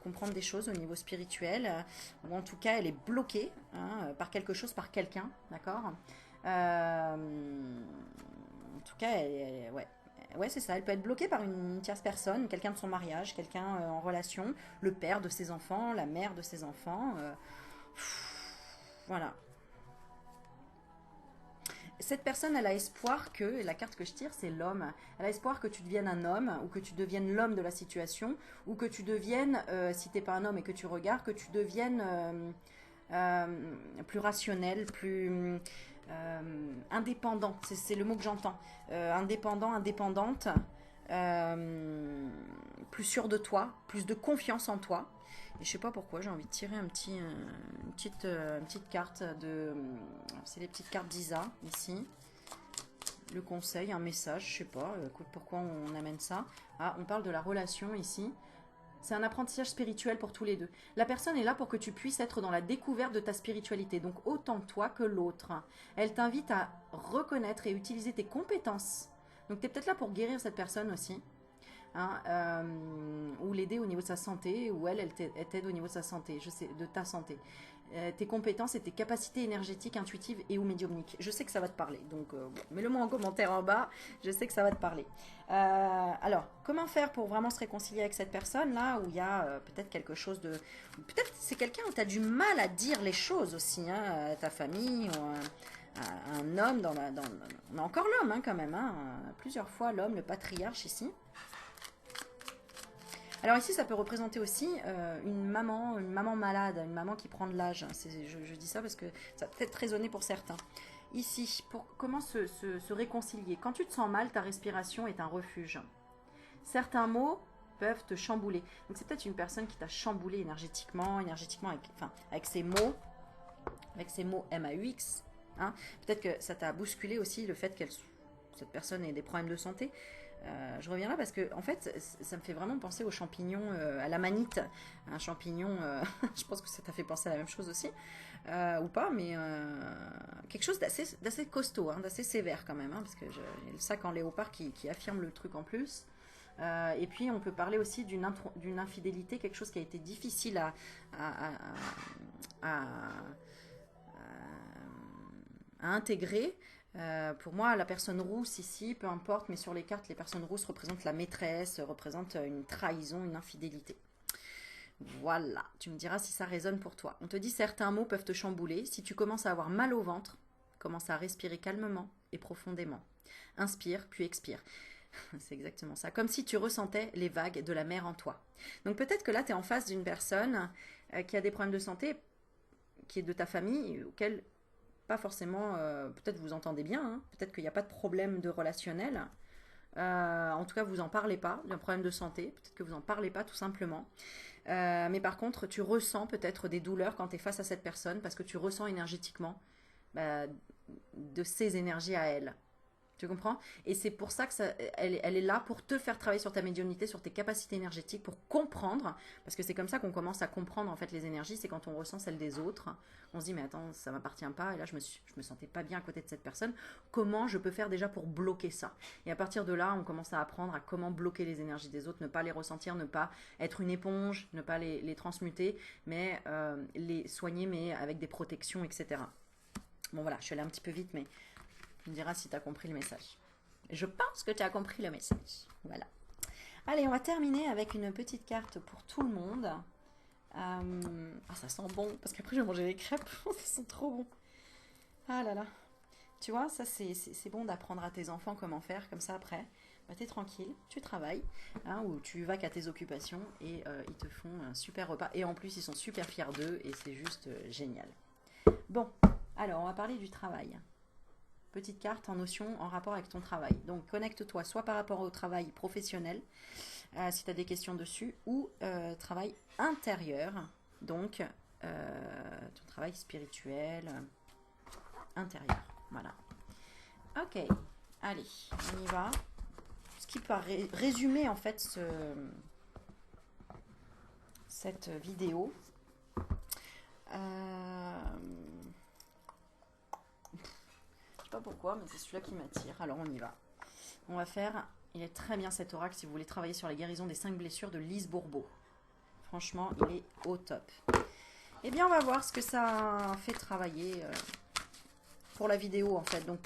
comprendre des choses au niveau spirituel. Ou en tout cas, elle est bloquée, hein, par quelque chose, par quelqu'un, d'accord. En tout cas, ouais. Ouais, c'est ça. Elle peut être bloquée par une tierce personne, quelqu'un de son mariage, quelqu'un en relation, le père de ses enfants, la mère de ses enfants. Voilà. Cette personne, elle a espoir que, et la carte que je tire, c'est l'homme. Elle a espoir que tu deviennes un homme, ou que tu deviennes l'homme de la situation, ou que tu deviennes, si t'es pas un homme et que tu regardes, que tu deviennes plus rationnel, plus indépendant. C'est le mot que j'entends. Indépendant, indépendante, plus sûr de toi, plus de confiance en toi. Et je sais pas pourquoi, j'ai envie de tirer une petite carte de... C'est les petites cartes d'Isa, ici. Le conseil, un message, je sais pas, écoute, pourquoi on amène ça. Ah, on parle de la relation ici. C'est un apprentissage spirituel pour tous les deux. La personne est là pour que tu puisses être dans la découverte de ta spiritualité. Donc autant toi que l'autre. Elle t'invite à reconnaître et utiliser tes compétences. Donc tu es peut-être là pour guérir cette personne aussi. Hein, ou l'aider au niveau de sa santé, ou elle t'aide au niveau de sa santé, je sais, de ta santé. Tes compétences et tes capacités énergétiques, intuitives et ou médiumniques. Je sais que ça va te parler, donc mets-le-moi en commentaire en bas, je sais que ça va te parler. Alors, comment faire pour vraiment se réconcilier avec cette personne-là, où il y a peut-être quelque chose de... Peut-être c'est quelqu'un où tu as du mal à dire les choses aussi, hein, à ta famille, ou un homme, on a encore l'homme hein, quand même, hein, plusieurs fois l'homme, le patriarche ici. Alors ici, ça peut représenter aussi une maman malade, une maman qui prend de l'âge. Je dis ça parce que ça peut peut-être résonner pour certains. Ici, pour comment se réconcilier. Quand tu te sens mal, ta respiration est un refuge. Certains mots peuvent te chambouler. Donc c'est peut-être une personne qui t'a chamboulé énergétiquement avec ses mots MAUX. Hein. Peut-être que ça t'a bousculé aussi le fait que cette personne ait des problèmes de santé. Je reviens là parce que en fait ça me fait vraiment penser aux champignons, à la manite, un champignon, je pense que ça t'a fait penser à la même chose aussi, ou pas, mais quelque chose d'assez costaud, hein, d'assez sévère quand même, hein, parce que il y a le sac en léopard qui affirme le truc en plus. Et puis on peut parler aussi d'une infidélité, quelque chose qui a été difficile à intégrer. Pour moi, la personne rousse ici, peu importe, mais sur les cartes, les personnes rousses représentent la maîtresse, représentent une trahison, une infidélité. Voilà, tu me diras si ça résonne pour toi. On te dit certains mots peuvent te chambouler. Si tu commences à avoir mal au ventre, commence à respirer calmement et profondément. Inspire, puis expire. C'est exactement ça. Comme si tu ressentais les vagues de la mer en toi. Donc peut-être que là, tu es en face d'une personne qui a des problèmes de santé, qui est de ta famille, auquel pas forcément, peut-être vous entendez bien, hein, peut-être qu'il n'y a pas de problème de relationnel. En tout cas, vous n'en parlez pas, d'un problème de santé, peut-être que vous n'en parlez pas tout simplement. Mais par contre, tu ressens peut-être des douleurs quand tu es face à cette personne parce que tu ressens énergétiquement de ses énergies à elle. Tu comprends? Et c'est pour ça que elle est là pour te faire travailler sur ta médiumnité, sur tes capacités énergétiques, pour comprendre, parce que c'est comme ça qu'on commence à comprendre en fait les énergies, c'est quand on ressent celles des autres, on se dit mais attends, ça m'appartient pas, et là je me sentais pas bien à côté de cette personne, comment je peux faire déjà pour bloquer ça? Et à partir de là, on commence à apprendre à comment bloquer les énergies des autres, ne pas les ressentir, ne pas être une éponge, ne pas les transmuter, mais les soigner, mais avec des protections, etc. Bon voilà, je suis allée un petit peu vite, mais tu me diras si tu as compris le message. Je pense que tu as compris le message. Voilà. Allez, on va terminer avec une petite carte pour tout le monde. Ah, ça sent bon, parce qu'après je vais manger les crêpes. Ça sent trop bon. Ah là là. Tu vois, ça c'est bon d'apprendre à tes enfants comment faire, comme ça après. Bah, tu es tranquille, tu travailles, hein, ou tu vas qu'à tes occupations et ils te font un super repas. Et en plus, ils sont super fiers d'eux et c'est juste génial. Bon, alors on va parler du travail. Petite carte en notion en rapport avec ton travail. Donc, connecte-toi soit par rapport au travail professionnel, si tu as des questions dessus, ou travail intérieur, donc ton travail spirituel intérieur. Voilà. Ok, allez, on y va. Ce qui peut résumer en fait cette vidéo. Pas pourquoi, mais c'est celui-là qui m'attire. Alors on y va. On va faire, il est très bien cet oracle si vous voulez travailler sur la guérison des 5 blessures de Lise Bourbeau. Franchement, il est au top. Eh bien, on va voir ce que ça fait travailler pour la vidéo en fait. Donc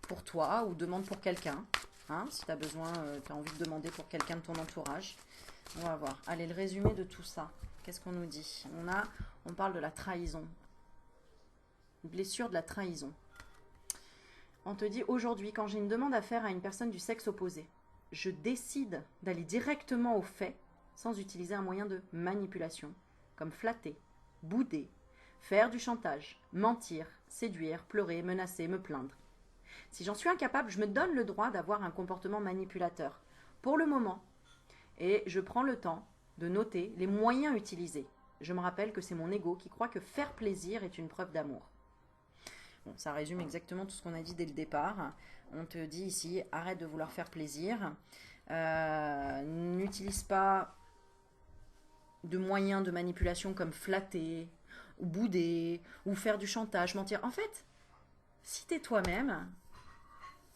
pour toi ou demande pour quelqu'un. Hein, si tu as besoin, tu as envie de demander pour quelqu'un de ton entourage. On va voir. Allez, le résumé de tout ça. Qu'est-ce qu'on nous dit? On parle de la trahison. Blessure de la trahison. On te dit aujourd'hui, quand j'ai une demande à faire à une personne du sexe opposé, je décide d'aller directement au fait sans utiliser un moyen de manipulation, comme flatter, bouder, faire du chantage, mentir, séduire, pleurer, menacer, me plaindre. Si j'en suis incapable, je me donne le droit d'avoir un comportement manipulateur, pour le moment, et je prends le temps de noter les moyens utilisés. Je me rappelle que c'est mon ego qui croit que faire plaisir est une preuve d'amour. Bon, ça résume exactement tout ce qu'on a dit dès le départ. On te dit ici, arrête de vouloir faire plaisir. N'utilise pas de moyens de manipulation comme flatter, ou bouder, ou faire du chantage, mentir. En fait, si t'es toi-même,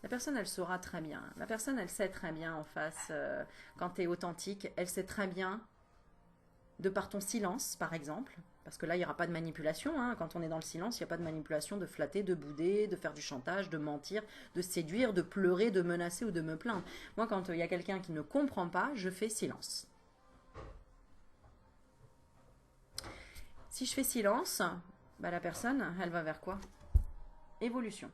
la personne, elle saura très bien. La personne, elle sait très bien en face, quand t'es authentique, elle sait très bien, de par ton silence, par exemple, parce que là, il n'y aura pas de manipulation. Hein. Quand on est dans le silence, il n'y a pas de manipulation de flatter, de bouder, de faire du chantage, de mentir, de séduire, de pleurer, de menacer ou de me plaindre. Moi, quand il y a quelqu'un qui ne comprend pas, je fais silence. Si je fais silence, bah, la personne, elle va vers quoi? Évolution.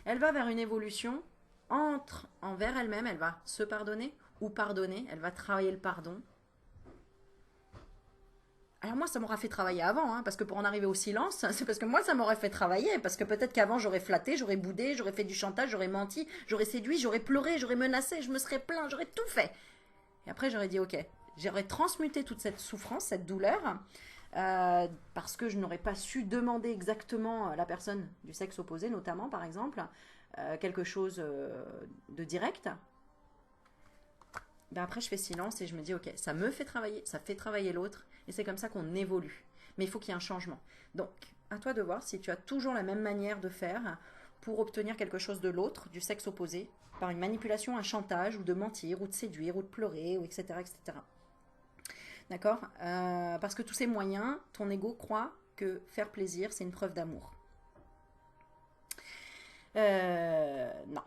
Elle va vers une évolution envers elle-même. Elle va se pardonner ou pardonner. Elle va travailler le pardon. Alors moi, ça m'aura fait travailler avant, hein, parce que pour en arriver au silence, c'est parce que moi, ça m'aurait fait travailler, parce que peut-être qu'avant, j'aurais flatté, j'aurais boudé, j'aurais fait du chantage, j'aurais menti, j'aurais séduit, j'aurais pleuré, j'aurais menacé, je me serais plaint, j'aurais tout fait. Et après, j'aurais dit, ok, j'aurais transmuté toute cette souffrance, cette douleur, parce que je n'aurais pas su demander exactement à la personne du sexe opposé, notamment, par exemple, quelque chose de direct. Ben après, je fais silence et je me dis, ok, ça me fait travailler, ça fait travailler l'autre, et c'est comme ça qu'on évolue. Mais il faut qu'il y ait un changement. Donc, à toi de voir si tu as toujours la même manière de faire pour obtenir quelque chose de l'autre, du sexe opposé, par une manipulation, un chantage, ou de mentir, ou de séduire, ou de pleurer, ou etc. etc. D'accord? Parce que tous ces moyens, ton ego croit que faire plaisir, c'est une preuve d'amour. Non.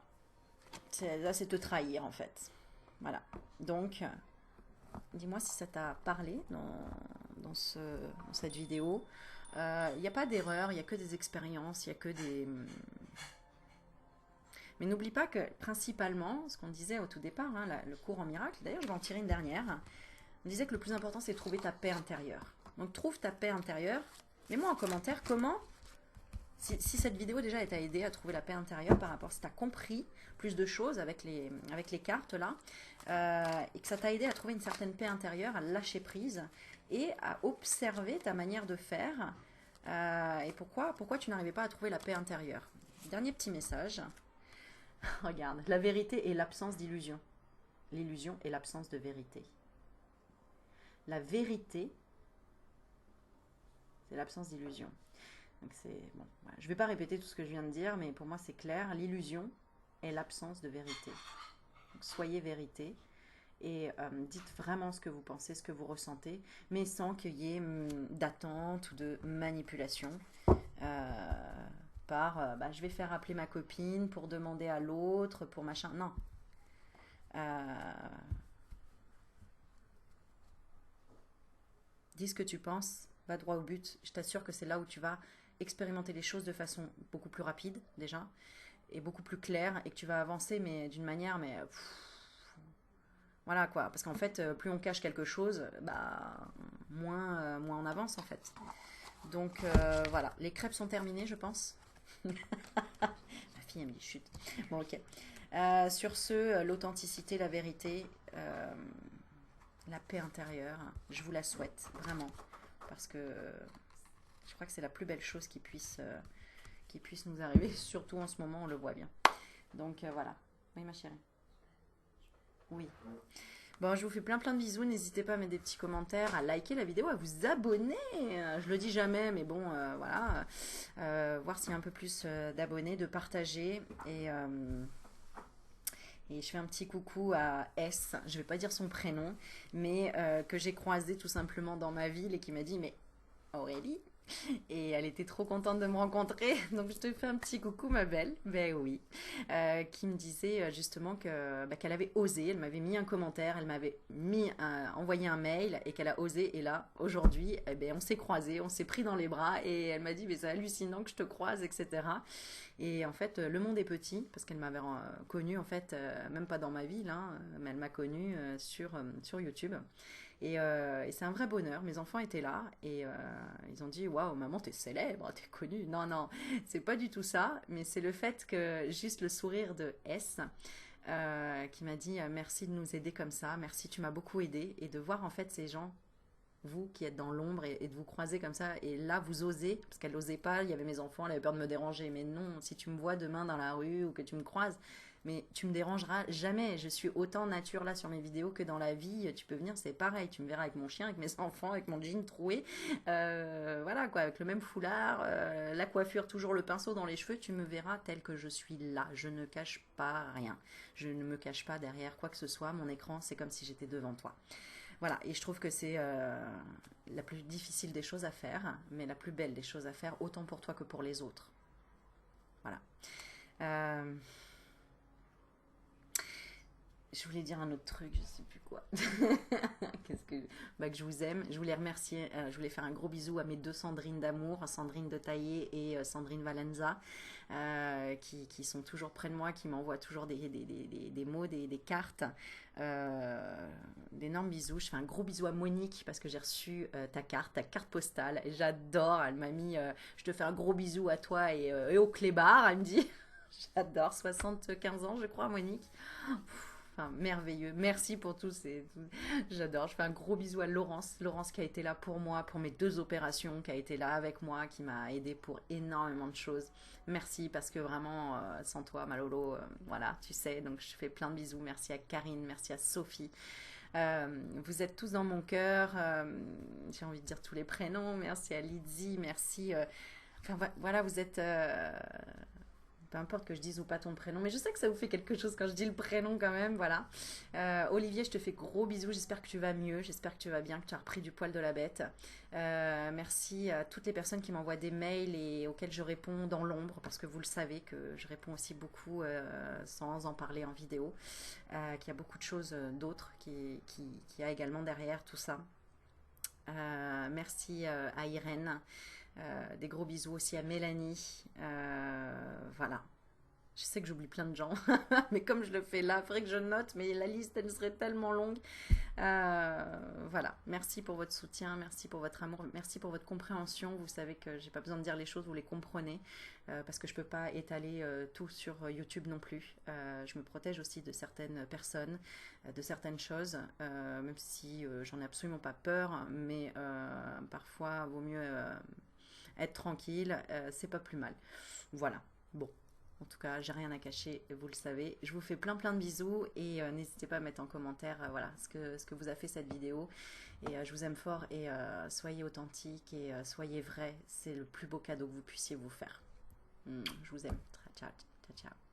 Là, c'est te trahir, en fait. Voilà. Donc, dis-moi si ça t'a parlé dans cette vidéo. Il n'y a pas d'erreur, il n'y a que des expériences, il n'y a que des... Mais n'oublie pas que principalement, ce qu'on disait au tout départ, hein, le cours en miracle, d'ailleurs je vais en tirer une dernière, on disait que le plus important c'est de trouver ta paix intérieure. Donc trouve ta paix intérieure, mets-moi en commentaire comment, si cette vidéo déjà t'a aidé à trouver la paix intérieure par rapport, si tu as compris plus de choses avec les cartes là, et que ça t'a aidé à trouver une certaine paix intérieure, à lâcher prise et à observer ta manière de faire et pourquoi tu n'arrivais pas à trouver la paix intérieure. Dernier petit message. Regarde, la vérité est l'absence d'illusion. L'illusion est l'absence de vérité. La vérité, c'est l'absence d'illusion. Donc c'est bon. Voilà. Je ne vais pas répéter tout ce que je viens de dire, mais pour moi c'est clair. L'illusion est l'absence de vérité. Donc soyez vérité et dites vraiment ce que vous pensez, ce que vous ressentez, mais sans qu'il y ait d'attente ou de manipulation. Je vais faire appeler ma copine pour demander à l'autre, pour machin. Non. Dis ce que tu penses, va droit au but. Je t'assure que c'est là où tu vas expérimenter les choses de façon beaucoup plus rapide déjà et beaucoup plus claire et que tu vas avancer mais d'une manière voilà quoi, parce qu'en fait plus on cache quelque chose, moins on avance en fait. Donc voilà, les crêpes sont terminées je pense. Ma fille elle me dit chut. Bon ok. Sur ce, l'authenticité, la vérité, la paix intérieure, je vous la souhaite vraiment parce que je crois que c'est la plus belle chose qui puisse nous arriver, surtout en ce moment on le voit bien. Donc voilà. Oui ma chérie. Oui. Bon, je vous fais plein de bisous. N'hésitez pas à mettre des petits commentaires, à liker la vidéo, à vous abonner. Je le dis jamais, mais bon, voilà. Voir s'il y a un peu plus d'abonnés, de partager. Et je fais un petit coucou à S, je vais pas dire son prénom, mais que j'ai croisé tout simplement dans ma ville et qui m'a dit, mais Aurélie, et elle était trop contente de me rencontrer. Donc je te fais un petit coucou ma belle. Ben oui. Qui me disait justement qu'elle avait osé. Elle m'avait mis un commentaire, elle m'avait envoyé un mail et qu'elle a osé. Et là, aujourd'hui, eh ben, on s'est croisés, on s'est pris dans les bras et elle m'a dit mais c'est hallucinant que je te croise, etc. Et en fait, le monde est petit parce qu'elle m'avait connue en fait, même pas dans ma ville, hein, mais elle m'a connue sur YouTube. Et c'est un vrai bonheur. Mes enfants étaient là et ils ont dit waouh, maman, t'es célèbre, t'es connue. Non, non, c'est pas du tout ça, mais c'est le fait que juste le sourire de S qui m'a dit merci de nous aider comme ça, merci, tu m'as beaucoup aidé. Et de voir en fait ces gens, vous qui êtes dans l'ombre et de vous croiser comme ça, et là vous osez, parce qu'elle n'osait pas, il y avait mes enfants, elle avait peur de me déranger, mais non, si tu me vois demain dans la rue ou que tu me croises, mais tu me dérangeras jamais, je suis autant nature là sur mes vidéos que dans la vie, tu peux venir, c'est pareil, tu me verras avec mon chien, avec mes enfants, avec mon jean troué, voilà quoi, avec le même foulard, la coiffure, toujours le pinceau dans les cheveux, tu me verras tel que je suis là, je ne cache pas rien, je ne me cache pas derrière quoi que ce soit, mon écran c'est comme si j'étais devant toi. Voilà, et je trouve que c'est la plus difficile des choses à faire, mais la plus belle des choses à faire, autant pour toi que pour les autres. Voilà. Je voulais dire un autre truc, je sais plus quoi. Que je vous aime. Je voulais remercier, je voulais faire un gros bisou à mes deux Sandrine d'amour, Sandrine de Taillé et Sandrine Valenza, qui sont toujours près de moi, qui m'envoient toujours des mots, des cartes. D'énormes bisous. Je fais un gros bisou à Monique parce que j'ai reçu ta carte postale. J'adore. Elle m'a mis, je te fais un gros bisou à toi et au clébard. Elle me dit, j'adore. 75 ans, je crois, Monique. Enfin, merveilleux. Merci pour tous. J'adore. Je fais un gros bisou à Laurence. Laurence qui a été là pour moi, pour mes 2 opérations, qui a été là avec moi, qui m'a aidé pour énormément de choses. Merci parce que vraiment, sans toi, Malolo, voilà, tu sais. Donc, je fais plein de bisous. Merci à Karine, merci à Sophie. Vous êtes tous dans mon cœur. J'ai envie de dire tous les prénoms. Merci à Lydie, merci. Enfin, voilà, vous êtes... peu importe que je dise ou pas ton prénom, mais je sais que ça vous fait quelque chose quand je dis le prénom quand même, voilà. Olivier, je te fais gros bisous, j'espère que tu vas mieux, j'espère que tu vas bien, que tu as repris du poil de la bête. Merci à toutes les personnes qui m'envoient des mails et auxquelles je réponds dans l'ombre, parce que vous le savez que je réponds aussi beaucoup sans en parler en vidéo, qu'il y a beaucoup de choses d'autres qui y a également derrière tout ça. Merci à Irène. Des gros bisous aussi à Mélanie. Voilà. Je sais que j'oublie plein de gens, mais comme je le fais là, il faudrait que je note, mais la liste, elle serait tellement longue. Voilà, merci pour votre soutien, merci pour votre amour, merci pour votre compréhension. Vous savez que j'ai pas besoin de dire les choses, vous les comprenez, parce que je peux pas étaler tout sur YouTube non plus. Je me protège aussi de certaines personnes, de certaines choses, même si j'en ai absolument pas peur, mais parfois vaut mieux être tranquille, c'est pas plus mal. Voilà, bon. En tout cas, j'ai rien à cacher, vous le savez. Je vous fais plein de bisous et n'hésitez pas à mettre en commentaire voilà, ce que vous a fait cette vidéo. Et je vous aime fort et soyez authentique et soyez vrai. C'est le plus beau cadeau que vous puissiez vous faire. Je vous aime. Ciao, ciao, ciao.